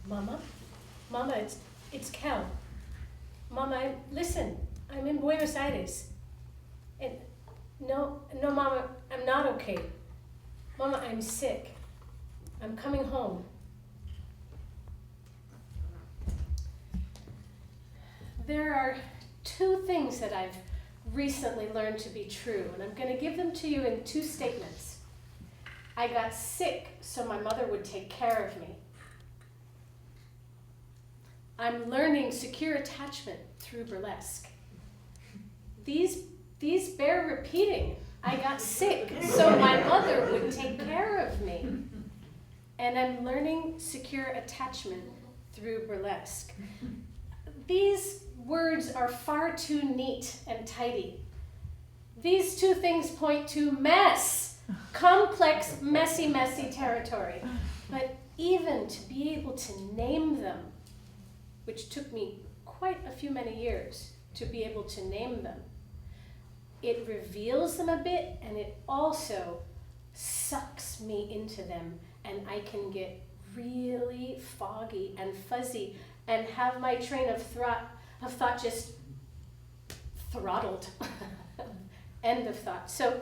Mama? Mama, it's Cal. Mama, listen, I'm in Buenos Aires. And no, Mama, I'm not okay. Mama, I'm sick. I'm coming home. There are two things that I've recently learned to be true, and I'm going to give them to you in two statements. I got sick so my mother would take care of me. I'm learning secure attachment through burlesque. These bear repeating. I got sick so my mother would take care of me. And I'm learning secure attachment through burlesque. These words are far too neat and tidy. These two things point to mess, complex, messy territory. But even to be able to name them, which took me quite a few many years to be able to name them, it reveals them a bit, and it also sucks me into them, and I can get really foggy and fuzzy and have my train of thought just throttled. End of thought. So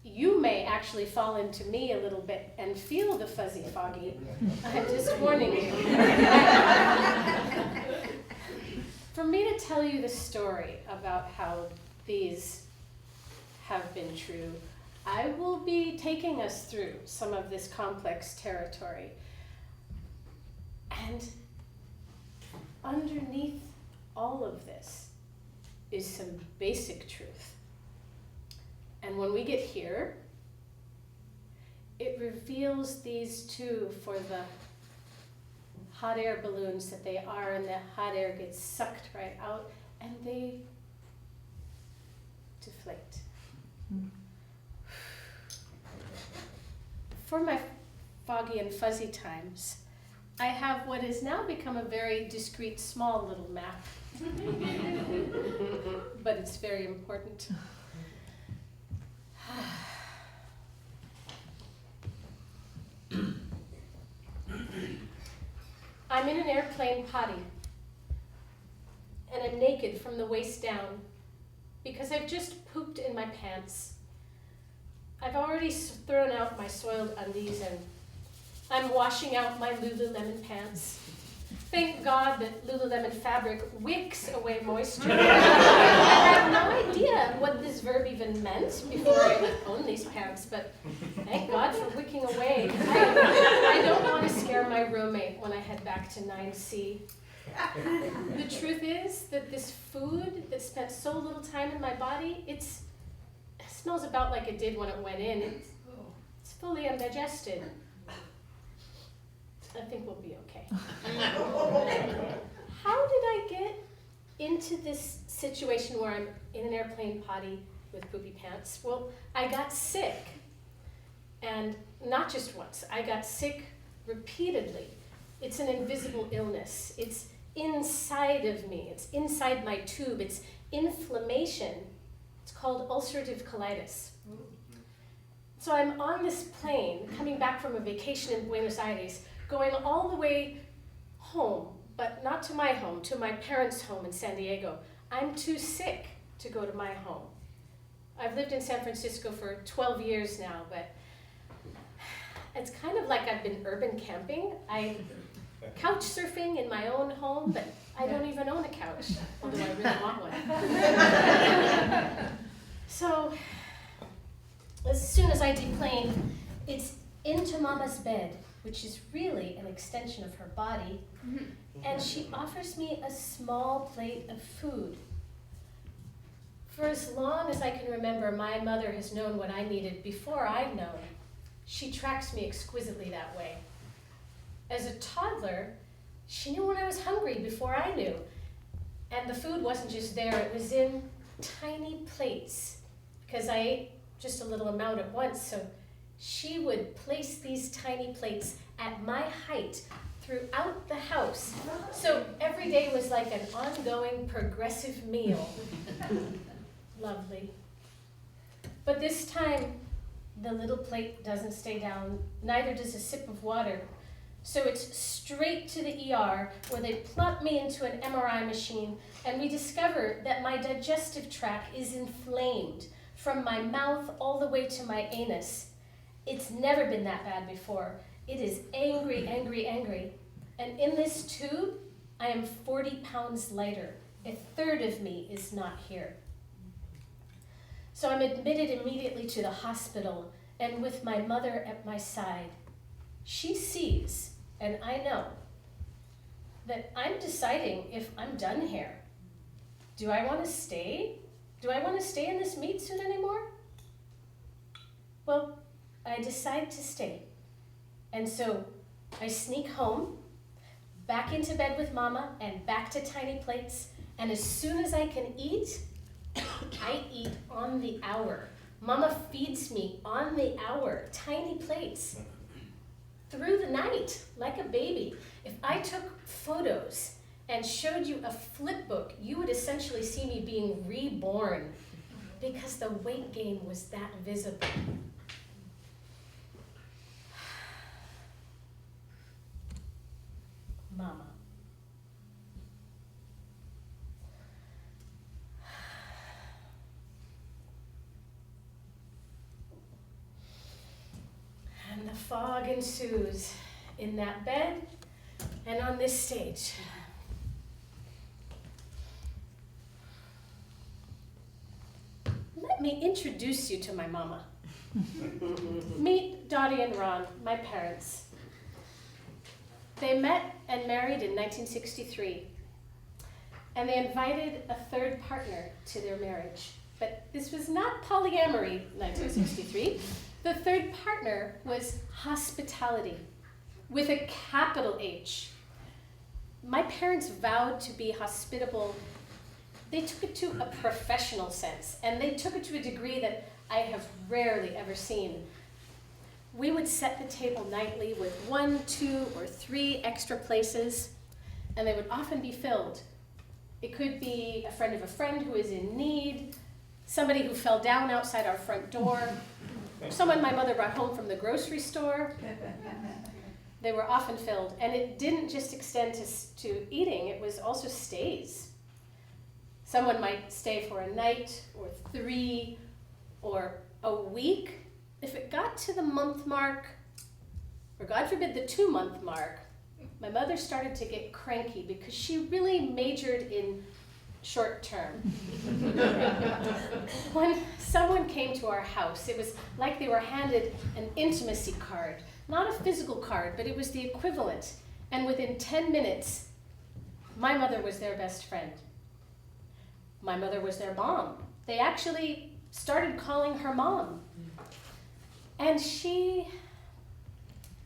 you may actually fall into me a little bit and feel the fuzzy foggy. I'm just warning you. For me to tell you the story about how these have been true, I will be taking us through some of this complex territory. And underneath all of this is some basic truth. And when we get here, it reveals these two for the hot air balloons that they are, and that hot air gets sucked right out, and they deflate. For my foggy and fuzzy times, I have what has now become a very discreet, small little map. But it's very important. I'm in an airplane potty, and I'm naked from the waist down because I've just pooped in my pants. I've already thrown out my soiled undies, and I'm washing out my Lululemon pants. Thank God that Lululemon fabric wicks away moisture. I had no idea what this verb even meant before I owned these pants, but thank God for wicking away. I don't want to scare my roommate when I head back to 9C. The truth is that this food that spent so little time in my body, it smells about like it did when it went in. It's fully undigested. I think we'll be okay. How did I get into this situation where I'm in an airplane potty with poopy pants? Well, I got sick. And not just once. I got sick repeatedly. It's an invisible illness. It's inside of me. It's inside my tube. It's inflammation. It's called ulcerative colitis. So I'm on this plane, coming back from a vacation in Buenos Aires, going all the way home, but not to my home, to my parents' home in San Diego. I'm too sick to go to my home. I've lived in San Francisco for 12 years now, but it's kind of like I've been urban camping. I couch surfing in my own home, but I don't even own a couch, although I really want one. So, as soon as I deplane, it's into Mama's bed, which is really an extension of her body, and she offers me a small plate of food. For as long as I can remember, my mother has known what I needed before I've known. She tracks me exquisitely that way. As a toddler, she knew when I was hungry before I knew. And the food wasn't just there, it was in tiny plates, because I ate just a little amount at once, so she would place these tiny plates at my height throughout the house. So every day was like an ongoing progressive meal. Lovely. But this time, the little plate doesn't stay down, neither does a sip of water. So it's straight to the ER, where they plop me into an MRI machine, and we discover that my digestive tract is inflamed from my mouth all the way to my anus. It's never been that bad before. It is angry, angry, angry. And in this tube, I am 40 pounds lighter. A third of me is not here. So I'm admitted immediately to the hospital, and with my mother at my side, she sees, and I know, that I'm deciding if I'm done here. Do I want to stay? Do I want to stay in this meat suit anymore? Well, I decide to stay. And so I sneak home, back into bed with Mama, and back to tiny plates. And as soon as I can eat, I eat on the hour. Mama feeds me on the hour, tiny plates, through the night, like a baby. If I took photos and showed you a flip book, you would essentially see me being reborn, because the weight gain was that visible. Mama. And the fog ensues in that bed and on this stage. Let me introduce you to my mama. Meet Dottie and Ron, my parents. They met and married in 1963, and they invited a third partner to their marriage. But this was not polyamory, 1963. The third partner was hospitality, with a capital H. My parents vowed to be hospitable. They took it to a professional sense, and they took it to a degree that I have rarely ever seen. We would set the table nightly with 1, 2, or 3 extra places, and they would often be filled. It could be a friend of a friend who is in need, somebody who fell down outside our front door, someone my mother brought home from the grocery store. They were often filled, and it didn't just extend to eating, it was also stays. Someone might stay for a night, or 3, or a week. If it got to the month mark, or God forbid the 2-month mark, my mother started to get cranky because she really majored in short term. When someone came to our house, it was like they were handed an intimacy card. Not a physical card, but it was the equivalent. And within 10 minutes, my mother was their best friend. My mother was their mom. They actually started calling her mom. And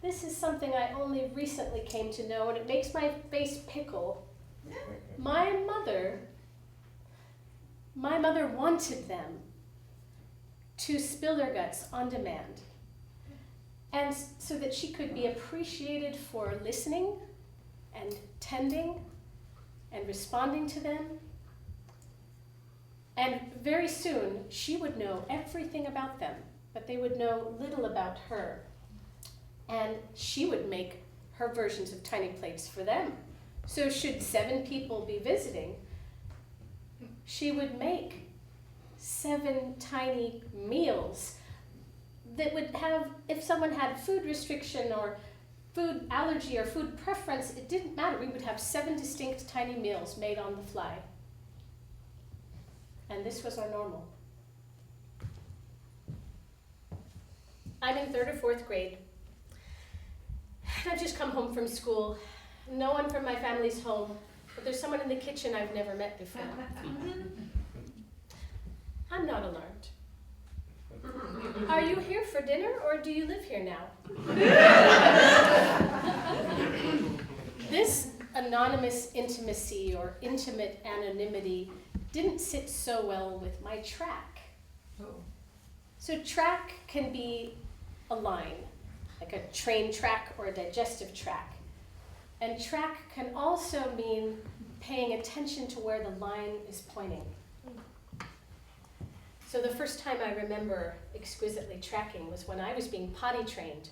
this is something I only recently came to know, and it makes my face pickle. My mother wanted them to spill their guts on demand, and so that she could be appreciated for listening and tending and responding to them. And very soon, she would know everything about them, but they would know little about her. And she would make her versions of tiny plates for them. So should 7 people be visiting, she would make 7 tiny meals that would have, if someone had food restriction or food allergy or food preference, it didn't matter. We would have 7 distinct tiny meals made on the fly. And this was our normal. I'm in 3rd or 4th grade. And I've just come home from school. No one from my family's home, but there's someone in the kitchen I've never met before. I'm not alarmed. Are you here for dinner, or do you live here now? This anonymous intimacy or intimate anonymity didn't sit so well with my track. So track can be a line, like a train track or a digestive track. And track can also mean paying attention to where the line is pointing. So the first time I remember exquisitely tracking was when I was being potty trained.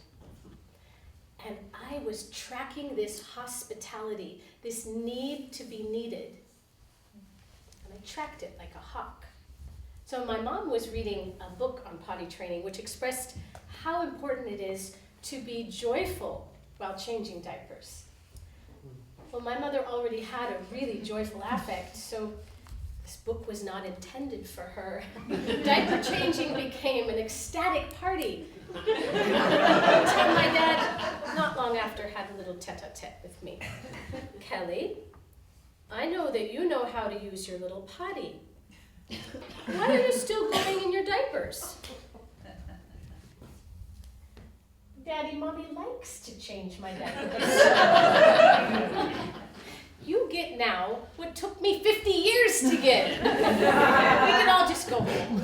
And I was tracking this hospitality, this need to be needed. And I tracked it like a hawk. So my mom was reading a book on potty training, which expressed how important it is to be joyful while changing diapers. Well, my mother already had a really joyful affect, so this book was not intended for her. Diaper changing became an ecstatic party. Until my dad, not long after, had a little tete-a-tete with me. Kelly, I know that you know how to use your little potty. Why are you still going in your diapers? Daddy, Mommy likes to change my diapers. You get now what took me 50 years to get. We can all just go home.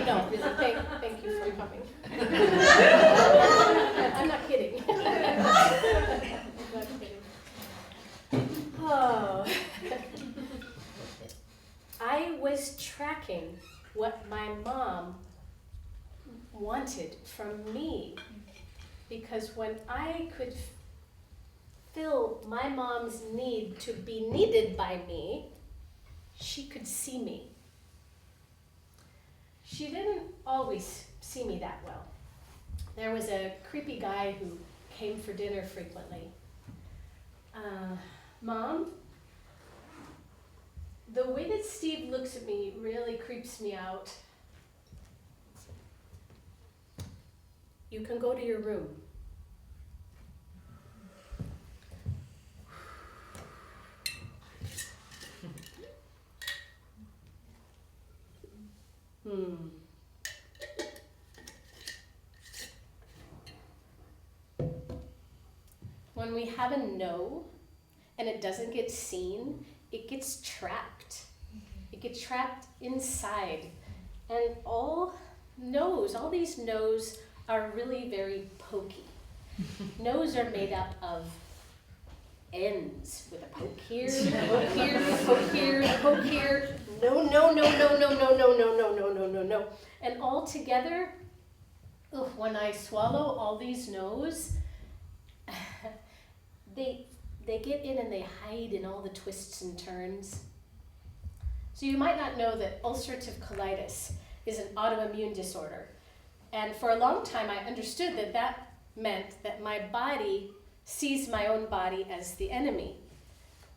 No, really, thank you for coming. I'm not kidding. I'm not kidding. Oh. I was tracking what my mom wanted from me, because when I could fill my mom's need to be needed by me, she could see me. She didn't always see me that well. There was a creepy guy who came for dinner frequently. Mom, the way that Steve looks at me really creeps me out. You can go to your room. When we have a no and it doesn't get seen, it gets trapped. It gets trapped inside. And all these no's are really very pokey. No's are made up of ends with a poke here, a poke here, a poke here, a poke here. No, no, no, no, no, no, no, no, no, no, no, no, no. And all together, when I swallow all these no's, they get in and they hide in all the twists and turns. So you might not know that ulcerative colitis is an autoimmune disorder. And for a long time, I understood that that meant that my body sees my own body as the enemy,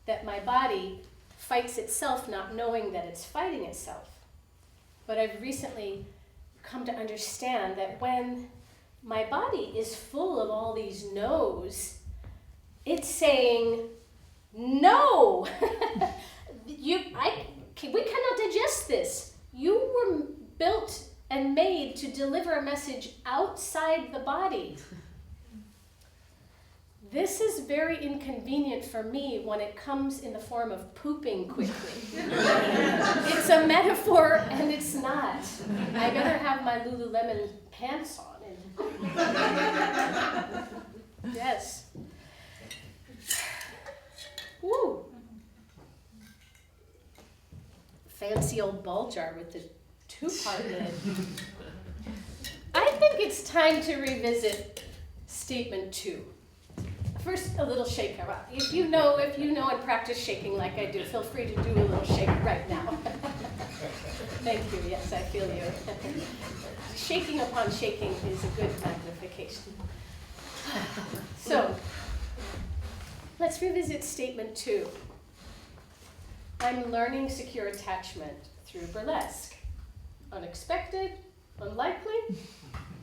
that my body fights itself not knowing that it's fighting itself. But I've recently come to understand that when my body is full of all these no's, it's saying, no, we cannot digest this. You were built and made to deliver a message outside the body. This is very inconvenient for me when it comes in the form of pooping quickly. It's a metaphor and it's not. I better have my Lululemon pants on. Yes. Woo. Fancy old ball jar with the two-part lid. I think it's time to revisit statement 2. First, a little shake around. If you know and practice shaking like I do, feel free to do a little shake right now. Thank you. Yes, I feel you. Shaking upon shaking is a good magnification. So, let's revisit statement 2. I'm learning secure attachment through burlesque. Unexpected? Unlikely?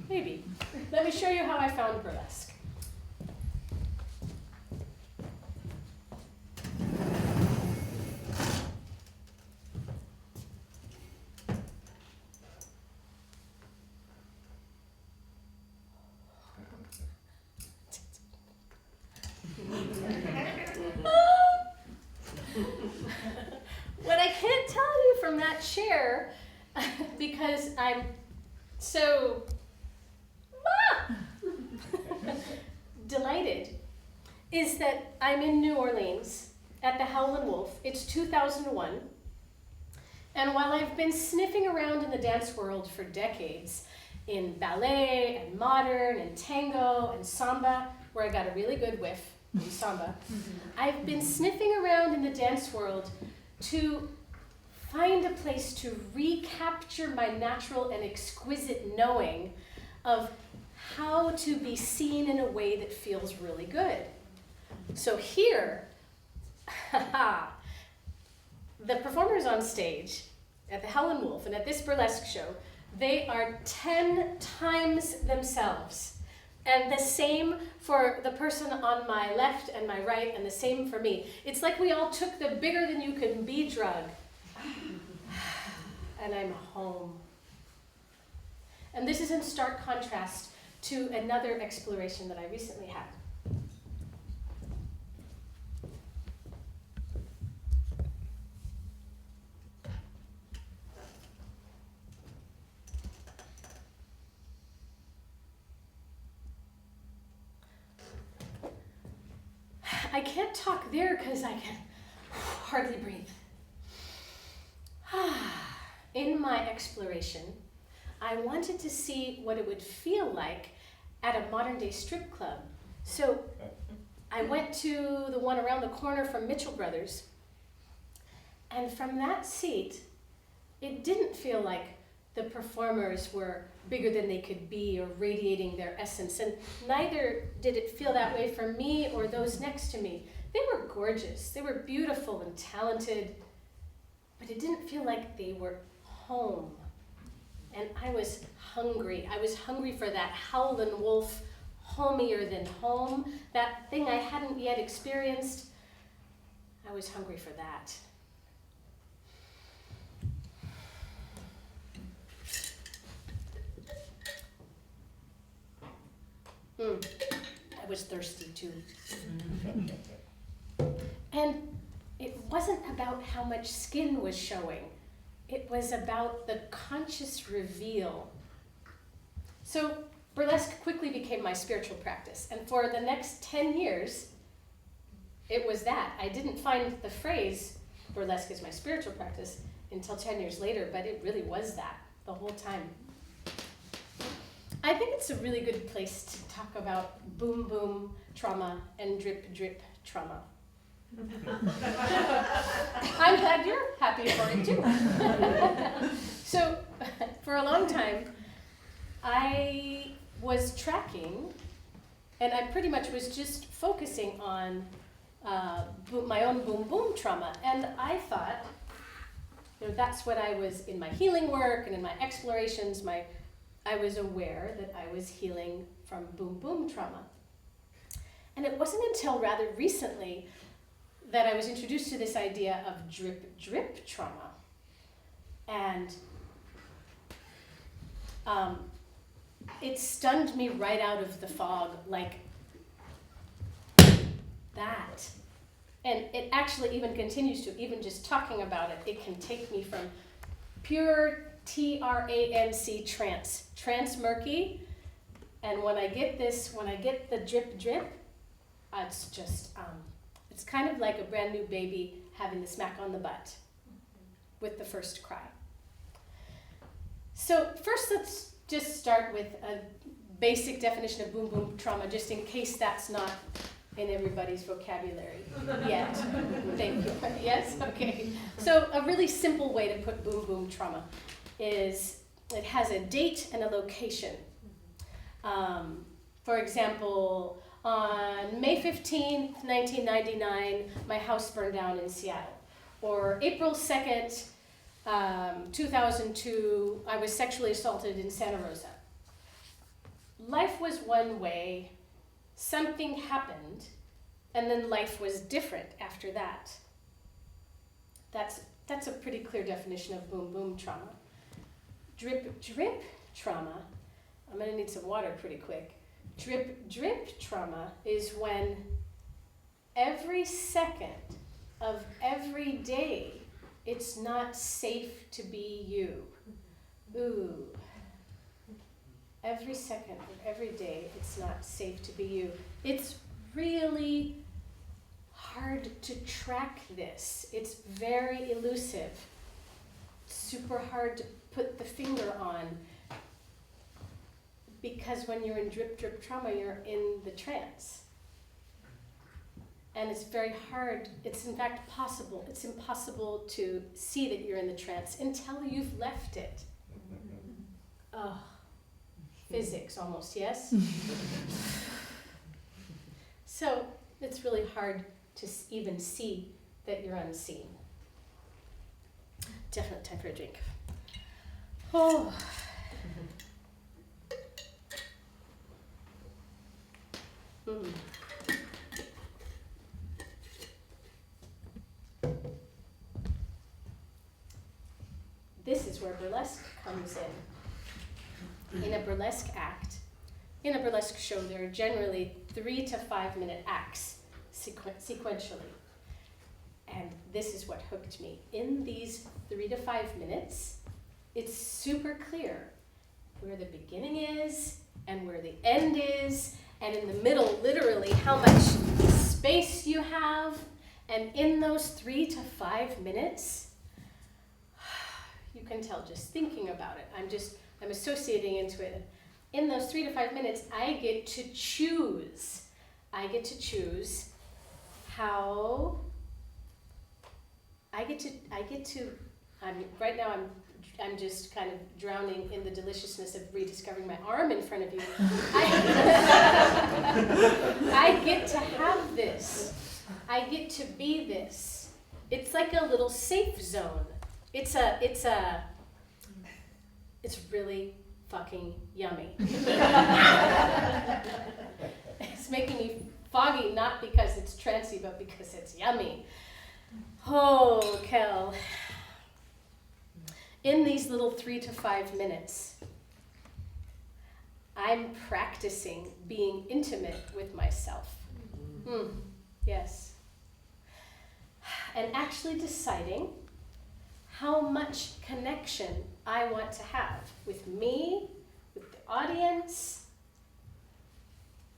Maybe. Let me show you how I found burlesque. What I can't tell you from that chair, because I'm so delighted, is that I'm in New Orleans at the Howlin' Wolf. It's 2001. And while I've been sniffing around in the dance world for decades, in ballet and modern and tango and samba, where I got a really good whiff in samba. I've been sniffing around in the dance world to find a place to recapture my natural and exquisite knowing of how to be seen in a way that feels really good. So here, the performers on stage at the Helen Wolf and at this burlesque show, they are 10 times themselves. And the same for the person on my left and my right, and the same for me. It's like we all took the bigger than you can be drug. And I'm home. And this is in stark contrast to another exploration that I recently had. I can't talk there because I can hardly breathe. In my exploration, I wanted to see what it would feel like at a modern day strip club. So I went to the one around the corner from Mitchell Brothers, and from that seat, it didn't feel like the performers were bigger than they could be or radiating their essence, and neither did it feel that way for me or those next to me. They were gorgeous, they were beautiful and talented, but it didn't feel like they were home. And I was hungry. I was hungry for that Howlin' Wolf, homier than home, that thing I hadn't yet experienced. I was hungry for that. I was thirsty too. And it wasn't about how much skin was showing. It was about the conscious reveal. So burlesque quickly became my spiritual practice. And for the next 10 years, it was that. I didn't find the phrase, burlesque is my spiritual practice, until 10 years later, but it really was that the whole time. I think it's a really good place to talk about boom boom trauma and drip drip trauma. I'm glad you're happy for it too. So for a long time, I was tracking, and I pretty much was just focusing on my own boom boom trauma. And I thought, that's what I was in my healing work and in my explorations, I was aware that I was healing from boom boom trauma. And it wasn't until rather recently that I was introduced to this idea of drip drip trauma. And it stunned me right out of the fog, like that. And it actually even continues to, even just talking about it, it can take me from pure T-R-A-N-C trance murky. And when I get the drip drip, it's just, it's kind of like a brand new baby having the smack on the butt with the first cry. So first let's just start with a basic definition of boom boom trauma, just in case that's not in everybody's vocabulary yet. Thank you. Yes? Okay. So a really simple way to put boom boom trauma is it has a date and a location. For example, on May 15th, 1999, my house burned down in Seattle. Or April 2nd, 2002, I was sexually assaulted in Santa Rosa. Life was one way, something happened, and then life was different after that. That's a pretty clear definition of boom boom trauma. Drip drip trauma, I'm gonna need some water pretty quick. Drip drip trauma is when every second of every day it's not safe to be you. Ooh. Every second of every day it's not safe to be you. It's really hard to track this. It's very elusive. It's super hard to put the finger on. because when you're in drip, drip trauma, you're in the trance. And it's very hard, it's in fact possible, it's impossible to see that you're in the trance until you've left it. Oh, physics almost, yes? So it's really hard to even see that you're unseen. Definitely time for a drink. Oh. Mm. This is where burlesque comes in. In a burlesque act, in a burlesque show, there are generally 3 to 5 minute acts sequentially. And this is what hooked me. In these 3 to 5 minutes, it's super clear where the beginning is and where the end is, and in the middle, literally, how much space you have. And in those 3 to 5 minutes, you can tell just thinking about it. I'm associating into it. In those 3 to 5 minutes, I get to choose. How right now I'm just kind of drowning in the deliciousness of rediscovering my arm in front of you. I get to have this. I get to be this. It's like a little safe zone. It's really fucking yummy. It's making me foggy, not because it's trancy, but because it's yummy. Oh, Kel. In these little 3 to 5 minutes, I'm practicing being intimate with myself. Yes. And actually deciding how much connection I want to have with me, with the audience.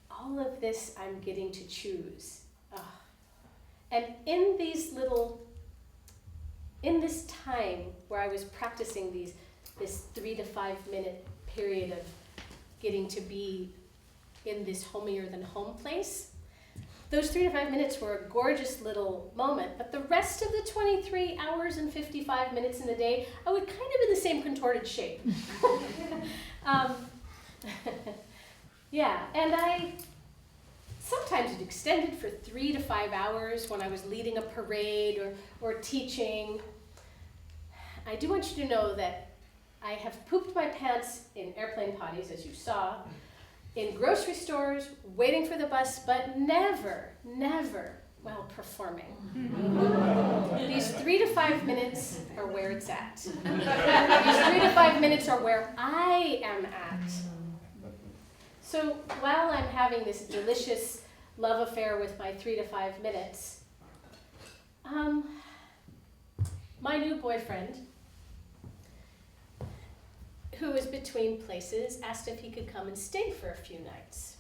All of this I'm getting to choose. And in this time where I was practicing this 3 to 5 minute period of getting to be in this homier than home place, those 3 to 5 minutes were a gorgeous little moment, but the rest of the 23 hours and 55 minutes in the day, I would kind of in the same contorted shape. Yeah, and sometimes it extended for 3 to 5 hours when I was leading a parade or teaching. I do want you to know that I have pooped my pants in airplane potties, as you saw, in grocery stores, waiting for the bus, but never while performing. These 3 to 5 minutes are where it's at. These 3 to 5 minutes are where I am at. So while I'm having this delicious love affair with my 3 to 5 minutes, my new boyfriend, who was between places, asked if he could come and stay for a few nights.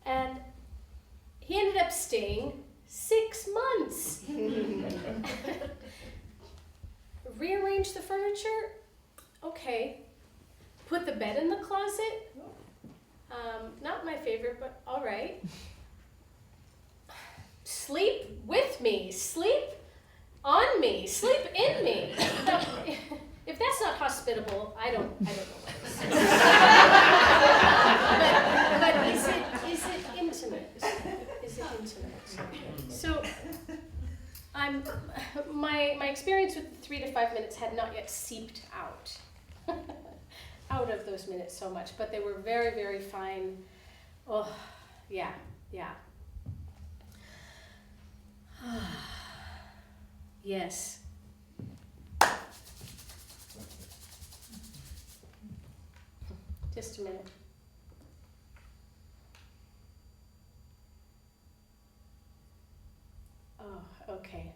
And he ended up staying 6 months. Rearrange the furniture? Okay. Put the bed in the closet? Not my favorite, but all right. Sleep with me, sleep on me, sleep in me. If that's not hospitable, I don't know what is. But is it intimate? Is it intimate? So my experience with the 3 to 5 minutes had not yet seeped out of those minutes so much, but they were very, very fine. Oh, yeah. Yes. Just a minute. Oh, okay.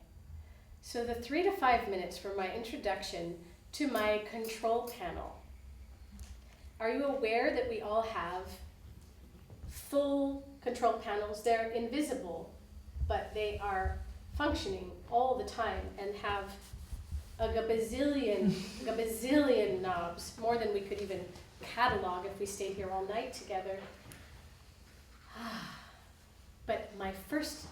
So the 3 to 5 minutes were my introduction to my control panel. Are you aware that we all have full control panels? They're invisible, but they are functioning all the time and have a gazillion knobs, more than we could even catalog if we stayed here all night together. But my first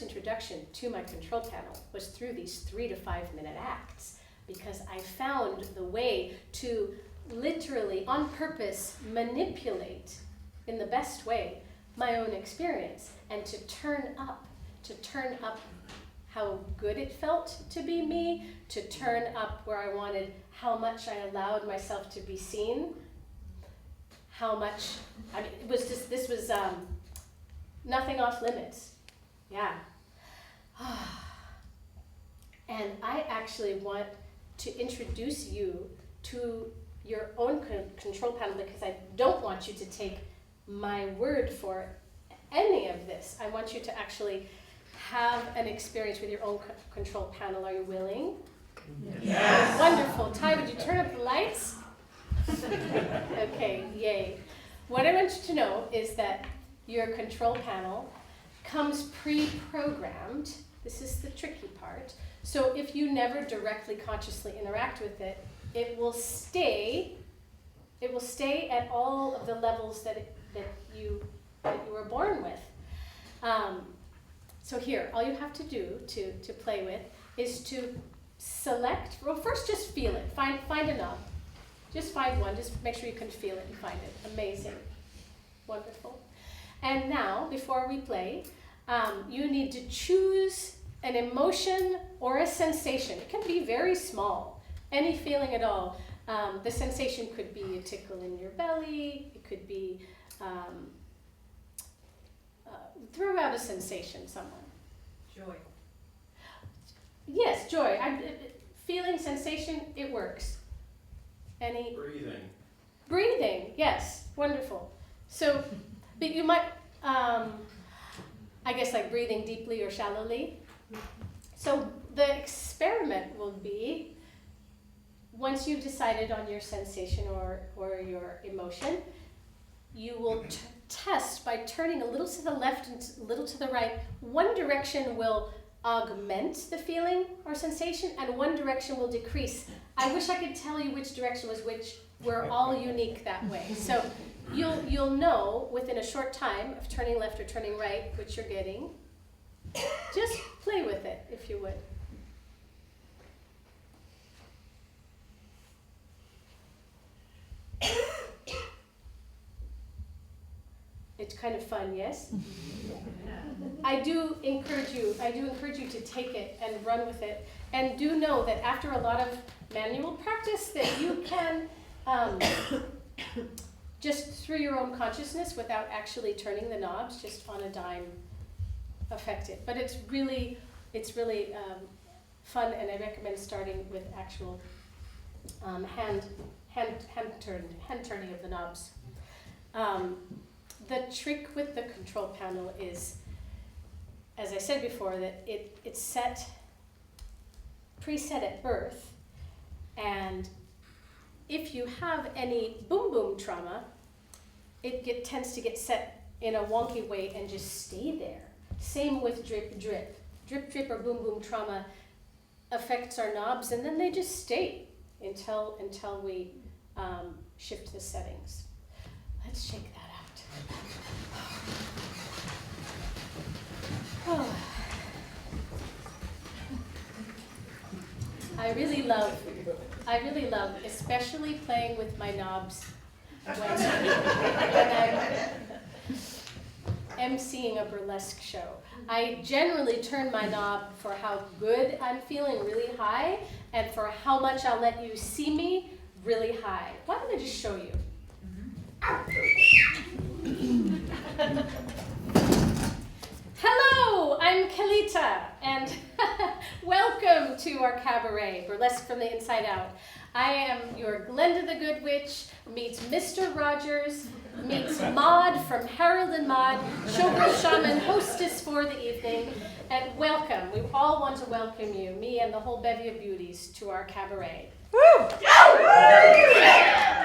introduction to my control panel was through these 3 to 5 minute acts, because I found the way to literally, on purpose, manipulate in the best way my own experience, and to turn up how good it felt to be me, to turn up where I wanted, how much I allowed myself to be seen, how much, I mean, it was just, this was nothing off limits. Yeah. And I actually want to introduce you to your own control panel, because I don't want you to take my word for any of this. I want you to actually have an experience with your own control panel. Are you willing? Yes. Wonderful. Ty, would you turn up the lights? Okay, yay. What I want you to know is that your control panel comes pre-programmed. This is the tricky part. So if you never directly consciously interact with it, it will stay at all of the levels that you were born with. So here, all you have to do to play with is to select, well, first just feel it. Find a knob. Just find one. Just make sure you can feel it and find it. Amazing. Wonderful. And now, before we play, you need to choose an emotion or a sensation. It can be very small, any feeling at all. The sensation could be a tickle in your belly. It could be, throw out a sensation, someone. Joy. Yes, joy. Feeling, sensation, it works. Any? Breathing, yes, wonderful. So, but you might, I guess, like breathing deeply or shallowly. So the experiment will be, once you've decided on your sensation or your emotion, you will test by turning a little to the left and a little to the right. One direction will augment the feeling or sensation, and one direction will decrease. I wish I could tell you which direction was which. We're all unique that way. So you'll know within a short time of turning left or turning right which you're getting. Just play with it, if you would. It's kind of fun, yes? I do encourage you to take it and run with it. And do know that after a lot of manual practice that you can, just through your own consciousness, without actually turning the knobs, just on a dime, affect it. But it's really fun, and I recommend starting with actual hand turning of the knobs. The trick with the control panel is, as I said before, that it's preset at birth, and if you have any boom boom trauma, it tends to get set in a wonky way and just stay there. Same with drip drip. Drip drip or boom boom trauma affects our knobs, and then they just stay until we shift the settings. Let's shake that out. Oh. I really love, especially playing with my knobs when I'm emceeing a burlesque show. I generally turn my knob for how good I'm feeling really high, and for how much I'll let you see me really high. Why don't I just show you? Hello, I'm Kalita, and welcome to our cabaret, Burlesque from the Inside Out. I am your Glenda the Good Witch meets Mr. Rogers, meets Maud from Harold and Maude, showgirl shaman hostess for the evening, and welcome. We all want to welcome you, me and the whole bevy of beauties, to our cabaret. Woo!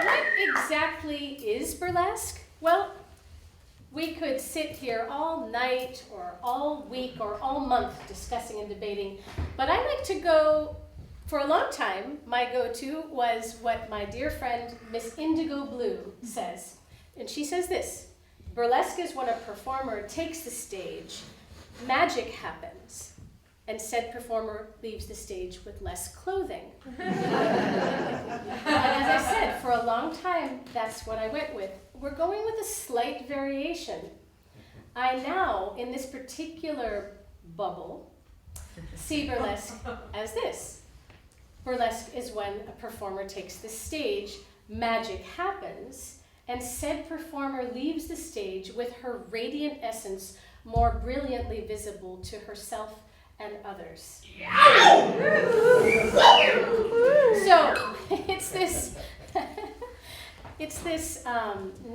What exactly is burlesque? Well, we could sit here all night or all week or all month discussing and debating, but I like to go For a long time, my go-to was what my dear friend Miss Indigo Blue says. And she says this: burlesque is when a performer takes the stage, magic happens, and said performer leaves the stage with less clothing. And as I said, for a long time, that's what I went with. We're going with a slight variation. I now, in this particular bubble, see burlesque as this. Burlesque is when a performer takes the stage, magic happens, and said performer leaves the stage with her radiant essence more brilliantly visible to herself and others. So it's this,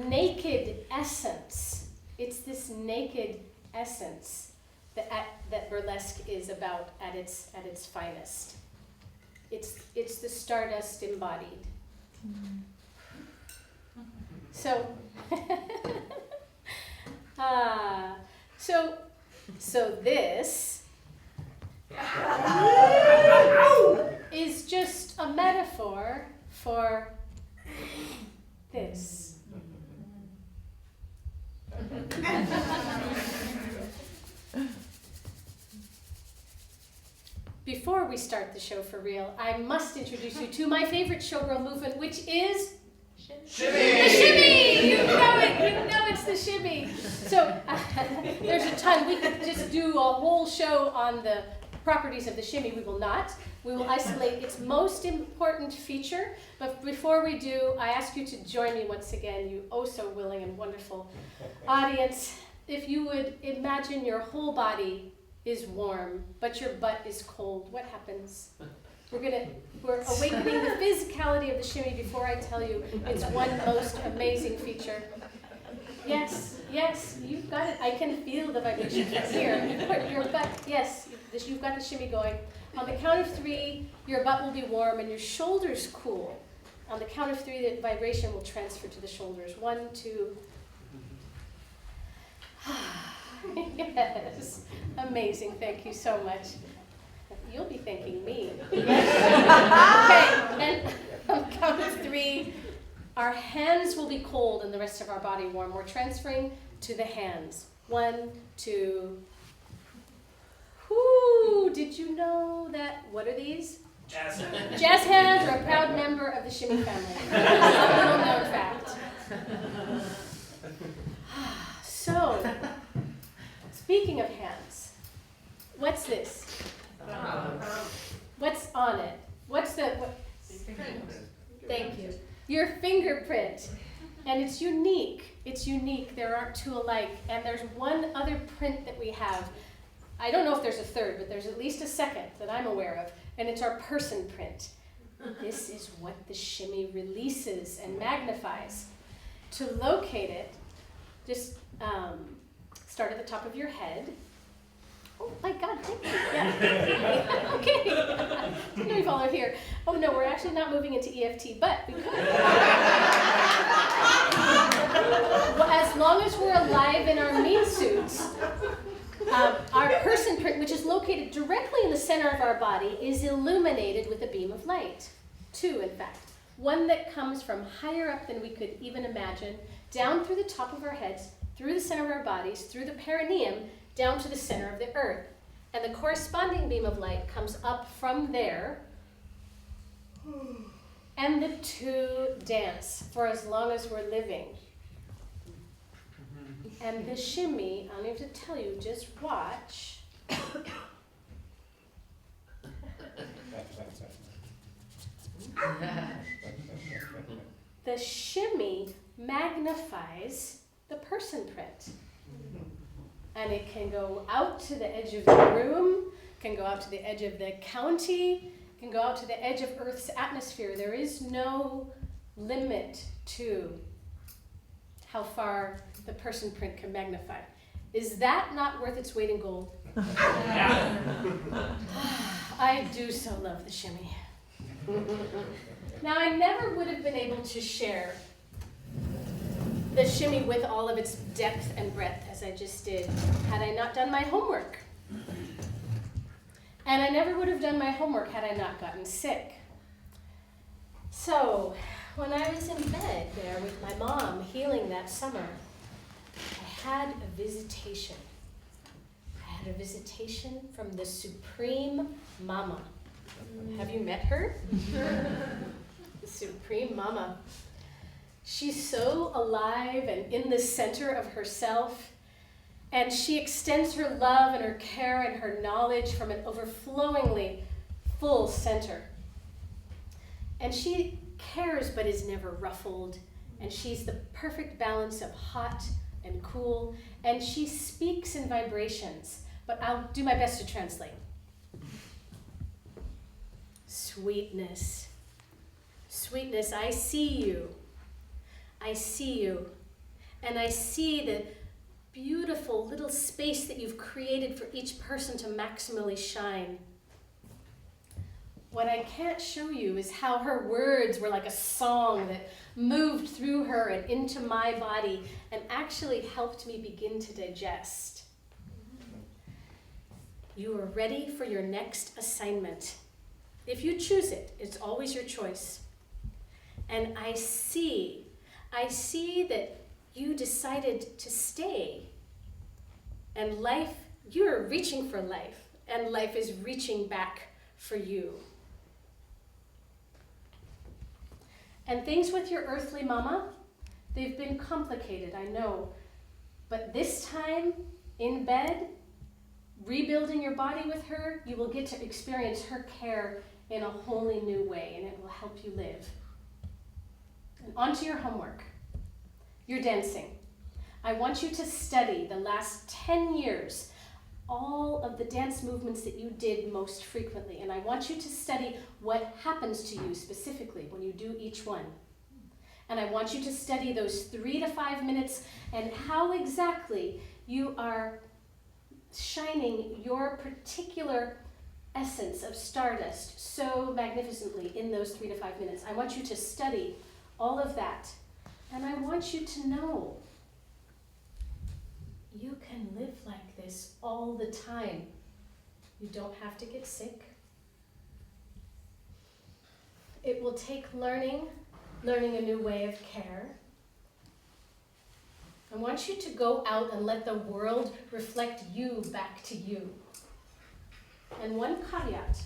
naked essence. It's this naked essence that burlesque is about at its finest. It's the stardust embodied. So, so this is just a metaphor for this. Before we start the show for real, I must introduce you to my favorite showgirl movement, which is Shimmy! The shimmy! You know it! You know it's the shimmy. So there's a ton. We could just do a whole show on the properties of the shimmy. We will not. We will isolate its most important feature. But before we do, I ask you to join me once again, you oh so willing and wonderful audience. If you would imagine your whole body is warm, but your butt is cold, what happens? We're awakening the physicality of the shimmy before I tell you its one most amazing feature. Yes, you've got it. I can feel the vibration from here. You put your butt, yes, you've got the shimmy going. On the count of 3, your butt will be warm and your shoulders cool. On the count of 3, the vibration will transfer to the shoulders. 1, 2. Yes, amazing. Thank you so much. You'll be thanking me. Okay, and on the count of 3, our hands will be cold and the rest of our body warm. We're transferring to the hands. 1, 2. Whoo! Did you know that? What are these? Jazz hands. Jazz hands are a proud member of the shimmy family. A little known fact. So, speaking of hands, what's this? What's on it? Thank you. Your fingerprint. And it's unique. It's unique. There aren't two alike. And there's one other print that we have. I don't know if there's a third, but there's at least a second that I'm aware of. And it's our person print. This is what the shimmy releases and magnifies. To locate it, just start at the top of your head. Oh my God, thank you. Yeah. Okay. Didn't know you followed here. Oh no, we're actually not moving into EFT, but we could. Well, as long as we're alive in our meat suits, our person print, which is located directly in the center of our body, is illuminated with a beam of light. 2, in fact. One that comes from higher up than we could even imagine, down through the top of our heads, through the center of our bodies, through the perineum, down to the center of the earth. And the corresponding beam of light comes up from there, and the 2 dance for as long as we're living. And the shimmy, I don't have to tell you, just watch. The shimmy magnifies the person print. And it can go out to the edge of the room, can go out to the edge of the county, can go out to the edge of Earth's atmosphere. There is no limit to how far the person print can magnify. Is that not worth its weight in gold? I do so love the shimmy. Now, I never would have been able to share the shimmy with all of its depth and breadth as I just did had I not done my homework. And I never would have done my homework had I not gotten sick. So, when I was in bed there with my mom healing that summer, I had a visitation. I had a visitation from the Supreme Mama. Have you met her? The Supreme Mama. She's so alive and in the center of herself, and she extends her love and her care and her knowledge from an overflowingly full center. And she cares but is never ruffled, and she's the perfect balance of hot and cool, and she speaks in vibrations, but I'll do my best to translate. Sweetness. Sweetness, I see you. I see you. And I see the beautiful little space that you've created for each person to maximally shine. What I can't show you is how her words were like a song that moved through her and into my body and actually helped me begin to digest. You are ready for your next assignment. If you choose it, it's always your choice. And I see that you decided to stay. And life, you're reaching for life, and life is reaching back for you. And things with your earthly mama, they've been complicated, I know. But this time, in bed, rebuilding your body with her, you will get to experience her care in a wholly new way, and it will help you live. And on to your homework. You're dancing. I want you to study the last 10 years, all of the dance movements that you did most frequently. And I want you to study what happens to you specifically when you do each one. And I want you to study those 3 to 5 minutes and how exactly you are shining your particular essence of stardust so magnificently in those 3 to 5 minutes. I want you to study all of that. And I want you to know you can live like this all the time. You don't have to get sick. It will take learning a new way of care. I want you to go out and let the world reflect you back to you. And one caveat,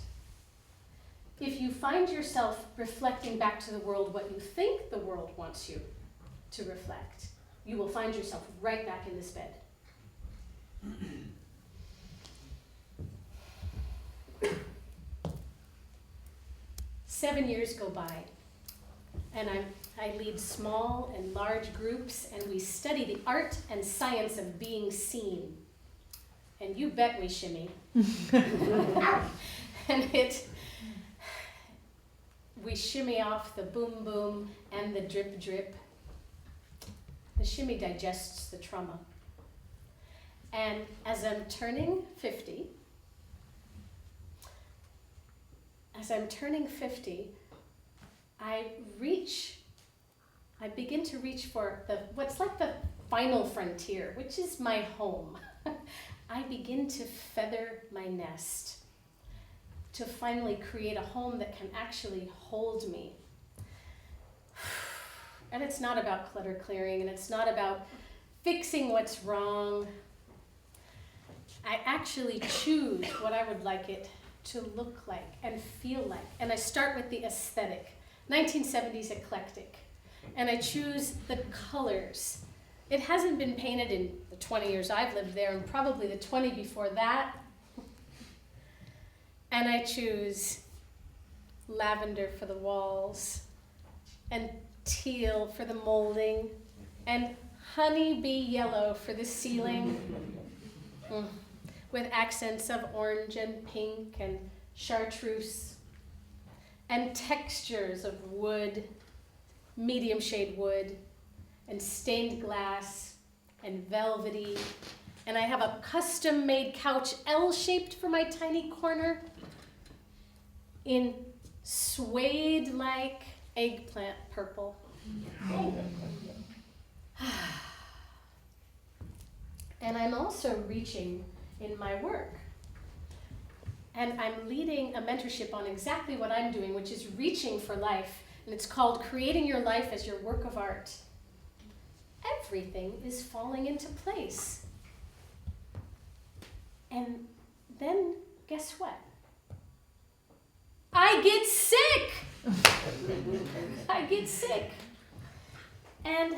if you find yourself reflecting back to the world what you think the world wants you to reflect, you will find yourself right back in this bed. 7 years go by, and I lead small and large groups, and we study the art and science of being seen. And you bet we shimmy. And we shimmy off the boom boom and the drip drip. The shimmy digests the trauma. And as I'm turning 50, I begin to reach for what's like the final frontier, which is my home. I begin to feather my nest to finally create a home that can actually hold me. And it's not about clutter clearing, and it's not about fixing what's wrong. I actually choose what I would like it to look like and feel like. And I start with the aesthetic, 1970s eclectic. And I choose the colors. It hasn't been painted in the 20 years I've lived there, and probably the 20 before that. And I choose lavender for the walls, and teal for the molding, and honeybee yellow for the ceiling, with accents of orange and pink and chartreuse, and textures of wood, medium shade wood, and stained glass, and velvety. And I have a custom-made couch, L-shaped for my tiny corner, in suede-like eggplant purple. And I'm also reaching in my work. And I'm leading a mentorship on exactly what I'm doing, which is reaching for life. And it's called Creating Your Life as Your Work of Art. Everything is falling into place. And then, guess what? I get sick! I get sick. And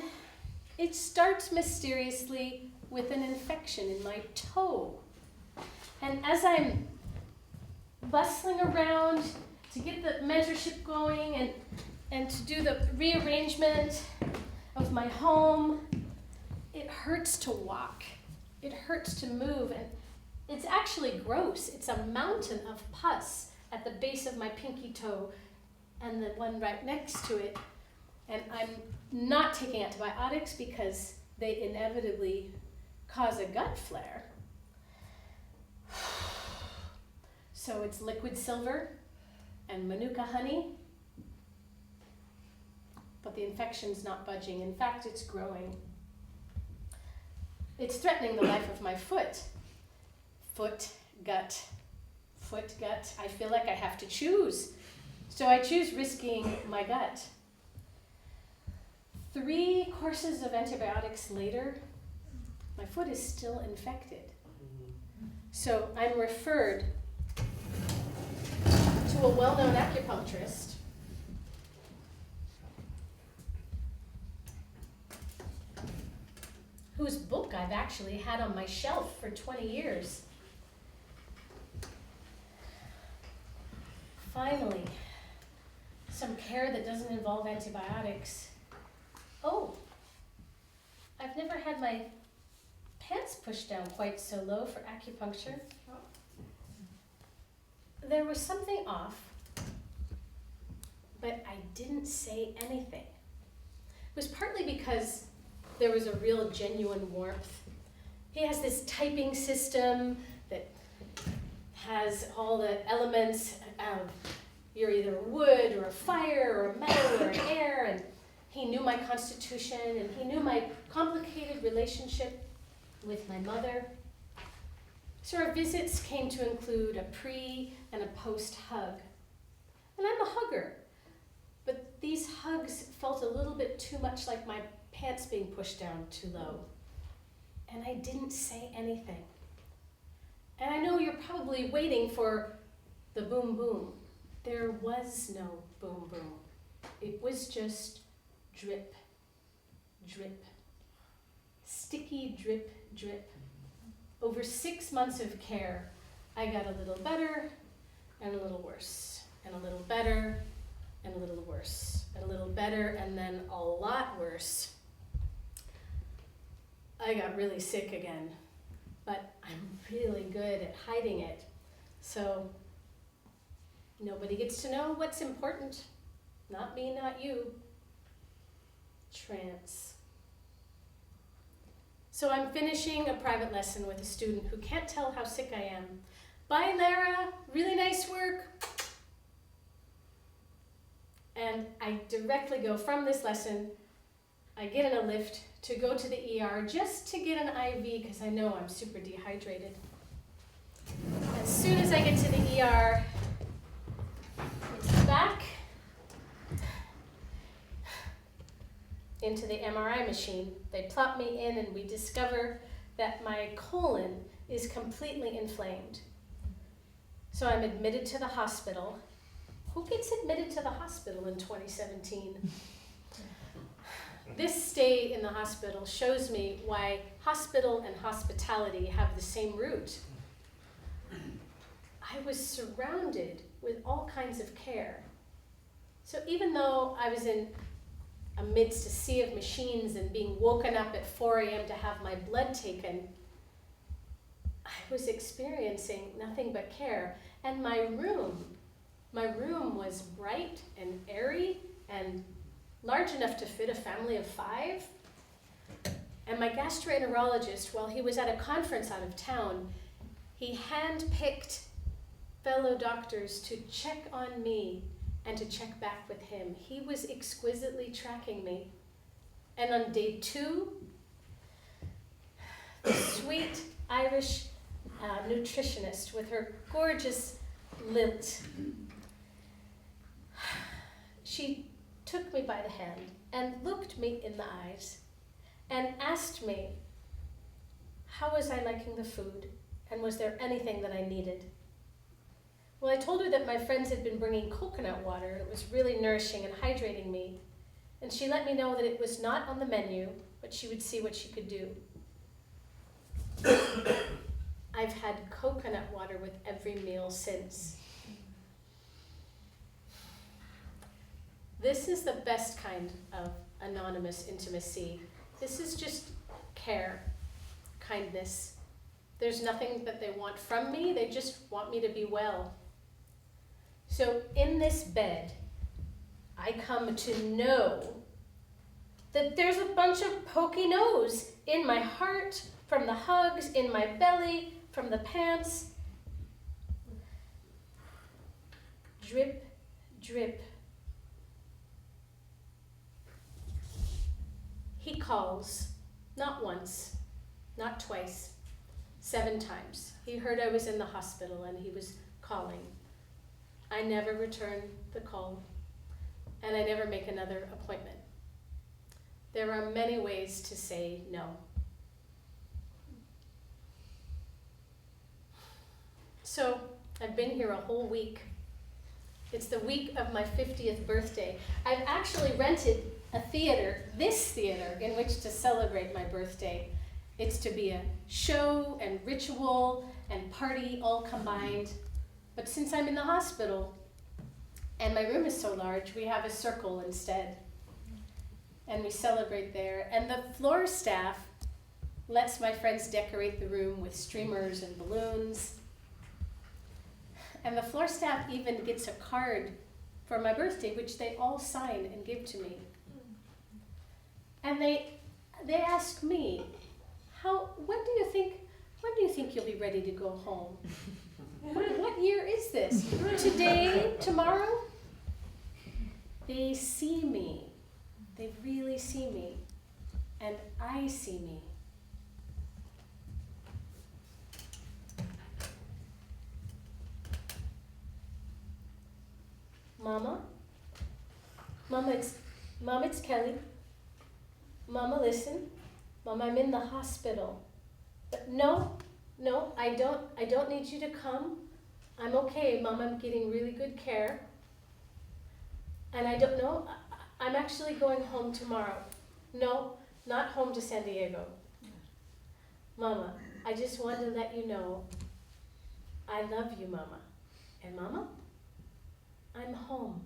it starts mysteriously with an infection in my toe. And as I'm bustling around to get the mentorship going and to do the rearrangement of my home, it hurts to walk. It hurts to move, and it's actually gross. It's a mountain of pus at the base of my pinky toe and the one right next to it. And I'm not taking antibiotics because they inevitably cause a gut flare. So it's liquid silver and manuka honey, but the infection's not budging. In fact, it's growing. It's threatening the life of my foot. Foot, gut. I feel like I have to choose. So I choose risking my gut. 3 courses of antibiotics later, my foot is still infected. So I'm referred to a well-known acupuncturist whose book I've actually had on my shelf for 20 years. Finally, some care that doesn't involve antibiotics. Oh, I've never had my pants pushed down quite so low for acupuncture. There was something off, but I didn't say anything. It was partly because there was a real genuine warmth. He has this typing system that has all the elements of you're either wood or a fire or a metal or an air, and he knew my constitution and he knew my complicated relationship with my mother. So our visits came to include a pre and a post hug. And I'm a hugger, but these hugs felt a little bit too much like my pants being pushed down too low. And I didn't say anything. And I know you're probably waiting for the boom boom. There was no boom boom. It was just drip, drip, sticky drip, drip. Over 6 months of care, I got a little better and a little worse, and a little better and a little worse, and a little better and then a lot worse. I got really sick again, but I'm really good at hiding it. So nobody gets to know what's important. Not me, not you. Trance. So I'm finishing a private lesson with a student who can't tell how sick I am. Bye, Lara. Really nice work. And I directly go from this lesson, I get in a lift to go to the ER just to get an IV because I know I'm super dehydrated. As soon as I get to the ER, it's back into the MRI machine. They plop me in and we discover that my colon is completely inflamed. So I'm admitted to the hospital. Who gets admitted to the hospital in 2017? This stay in the hospital shows me why hospital and hospitality have the same root. I was surrounded with all kinds of care. So even though I was amidst a sea of machines and being woken up at 4 a.m. to have my blood taken, I was experiencing nothing but care. And my room was bright and airy and large enough to fit a family of 5. And my gastroenterologist, while he was at a conference out of town, he handpicked fellow doctors to check on me and to check back with him. He was exquisitely tracking me. And on day 2, the sweet Irish nutritionist with her gorgeous lilt. She took me by the hand and looked me in the eyes and asked me, how was I liking the food, and was there anything that I needed? Well, I told her that my friends had been bringing coconut water, and it was really nourishing and hydrating me, and she let me know that it was not on the menu, but she would see what she could do. I've had coconut water with every meal since. This is the best kind of anonymous intimacy. This is just care, kindness. There's nothing that they want from me, they just want me to be well. So in this bed, I come to know that there's a bunch of pokey nose in my heart, from the hugs, in my belly, from the pants. Drip, drip. He calls, not once, not twice, 7 times. He heard I was in the hospital and he was calling. I never return the call, and I never make another appointment. There are many ways to say no. So I've been here a whole week. It's the week of my 50th birthday. I've actually rented a theater, this theater, in which to celebrate my birthday. It's to be a show and ritual and party all combined. But since I'm in the hospital and my room is so large, we have a circle instead. And we celebrate there. And the floor staff lets my friends decorate the room with streamers and balloons. And the floor staff even gets a card for my birthday, which they all sign and give to me. And they ask me, when do you think you'll be ready to go home? What year is this? Today? Tomorrow? They see me. They really see me. And I see me. Mama, it's Kelly. Mama, listen. Mama, I'm in the hospital. But no, I don't need you to come. I'm okay, Mom, I'm getting really good care. And I don't know, I'm actually going home tomorrow. No, not home to San Diego. Mama, I just wanted to let you know, I love you, Mama. And Mama, I'm home.